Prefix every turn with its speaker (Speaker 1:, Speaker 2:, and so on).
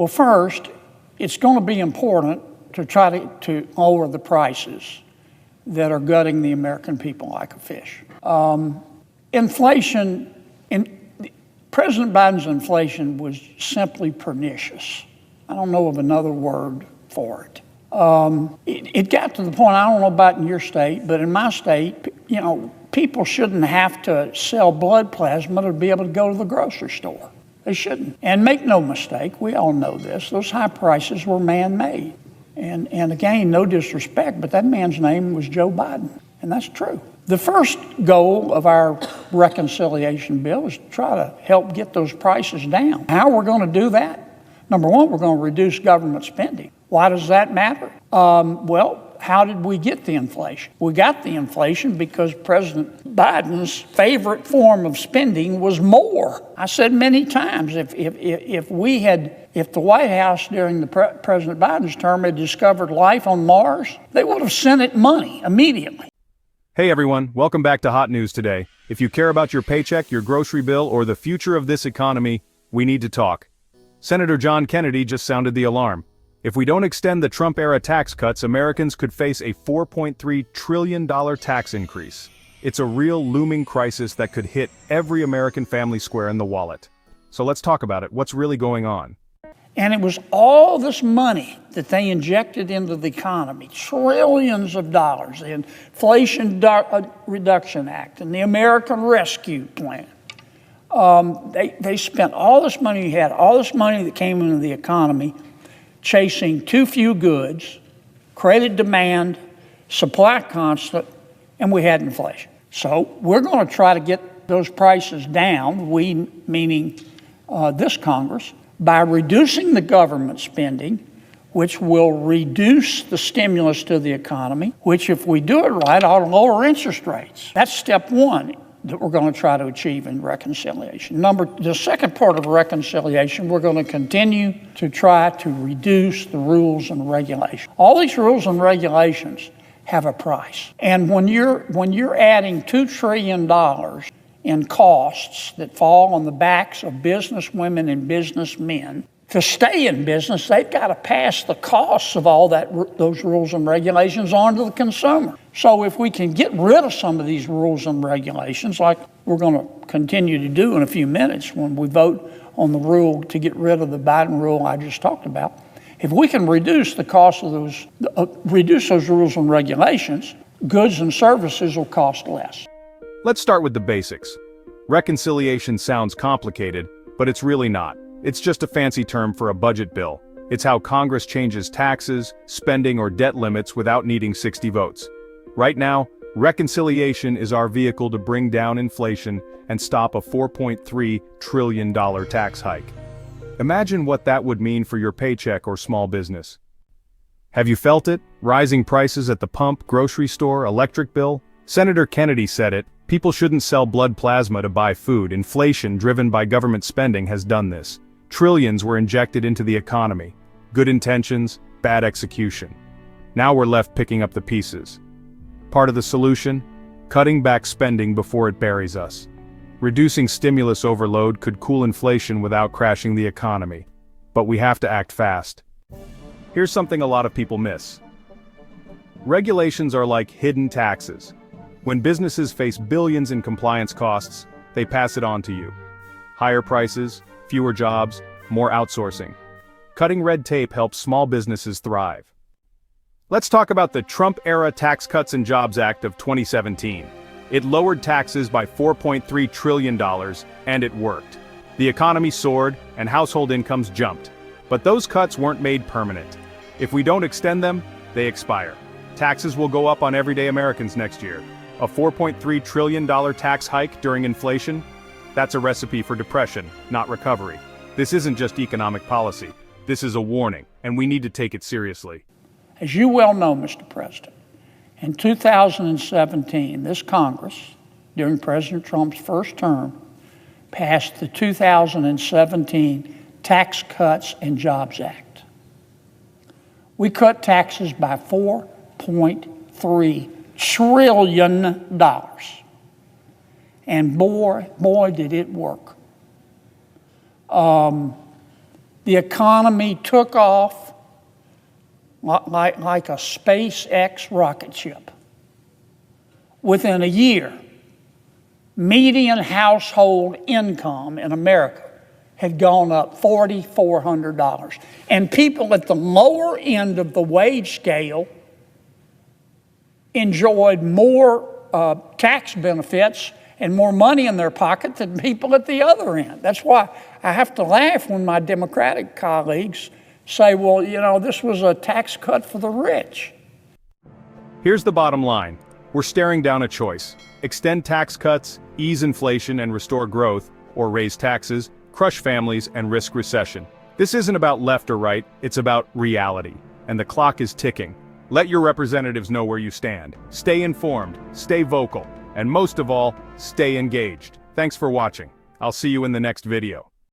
Speaker 1: Well, first, it's going to be important to try to lower the prices that are gutting the American people like a fish. Inflation, President Biden's inflation was simply pernicious. I don't know of another word for it. It got to the point, I don't know about in your state, but in my state, people shouldn't have to sell blood plasma to be able to go to the grocery store. They shouldn't. And make no mistake, we all know this, those high prices were man-made. And again, no disrespect, but that man's name was Joe Biden, and that's true. The first goal of our reconciliation bill is to try to help get those prices down. How we're going to do that? Number one, we're going to reduce government spending. Why does that matter? Well, how did we get the inflation? We got the inflation because President Biden's favorite form of spending was more. I said many times, if the White House during President Biden's term had discovered life on Mars, they would have sent it money immediately.
Speaker 2: Hey everyone, welcome back to Hot News Today. If you care about your paycheck, your grocery bill, or the future of this economy, we need to talk. Senator John Kennedy just sounded the alarm. If we don't extend the Trump-era tax cuts, Americans could face a $4.3 trillion tax increase. It's a real looming crisis that could hit every American family square in the wallet. So let's talk about it. What's really going on?
Speaker 1: And it was all this money that they injected into the economy, trillions of dollars, the Inflation Reduction Act and the American Rescue Plan. They spent all this money, all this money that came into the economy, chasing too few goods, created demand, supply constant, and we had inflation. So we're going to try to get those prices down, we meaning this Congress, by reducing the government spending, which will reduce the stimulus to the economy, which if we do it right ought to lower interest rates. That's step one that we're going to try to achieve in reconciliation. The second part of reconciliation, we're going to continue to try to reduce the rules and regulations. All these rules and regulations have a price. And when you're adding $2 trillion in costs that fall on the backs of businesswomen and businessmen, to stay in business, they've got to pass the costs of all those rules and regulations on to the consumer. So if we can get rid of some of these rules and regulations, like we're going to continue to do in a few minutes when we vote on the rule to get rid of the Biden rule I just talked about, if we can reduce the cost of reduce those rules and regulations, goods and services will cost less.
Speaker 2: Let's start with the basics. Reconciliation sounds complicated, but it's really not. It's just a fancy term for a budget bill. It's how Congress changes taxes, spending, or debt limits without needing 60 votes. Right now, reconciliation is our vehicle to bring down inflation and stop a $4.3 trillion tax hike. Imagine what that would mean for your paycheck or small business. Have you felt it? Rising prices at the pump, grocery store, electric bill? Senator Kennedy said it. People shouldn't sell blood plasma to buy food. Inflation driven by government spending has done this. Trillions were injected into the economy. Good intentions, bad execution. Now we're left picking up the pieces. Part of the solution? Cutting back spending before it buries us. Reducing stimulus overload could cool inflation without crashing the economy. But we have to act fast. Here's something a lot of people miss. Regulations are like hidden taxes. When businesses face billions in compliance costs, they pass it on to you. Higher prices, fewer jobs, more outsourcing. Cutting red tape helps small businesses thrive. Let's talk about the Trump-era Tax Cuts and Jobs Act of 2017. It lowered taxes by $4.3 trillion, and it worked. The economy soared, and household incomes jumped. But those cuts weren't made permanent. If we don't extend them, they expire. Taxes will go up on everyday Americans next year. A $4.3 trillion tax hike during inflation? That's a recipe for depression, not recovery. This isn't just economic policy. This is a warning, and we need to take it seriously.
Speaker 1: As you well know, Mr. President, in 2017, this Congress, during President Trump's first term, passed the 2017 Tax Cuts and Jobs Act. We cut taxes by $4.3 trillion. And boy, did it work. The economy took off like a SpaceX rocket ship. Within a year, median household income in America had gone up $4,400. And people at the lower end of the wage scale enjoyed more tax benefits and more money in their pocket than people at the other end. That's why I have to laugh when my Democratic colleagues say, well, you know, this was a tax cut for the rich.
Speaker 2: Here's the bottom line. We're staring down a choice. Extend tax cuts, ease inflation and restore growth, or raise taxes, crush families and risk recession. This isn't about left or right, it's about reality. And the clock is ticking. Let your representatives know where you stand. Stay informed, stay vocal, and most of all, stay engaged. Thanks for watching. I'll see you in the next video.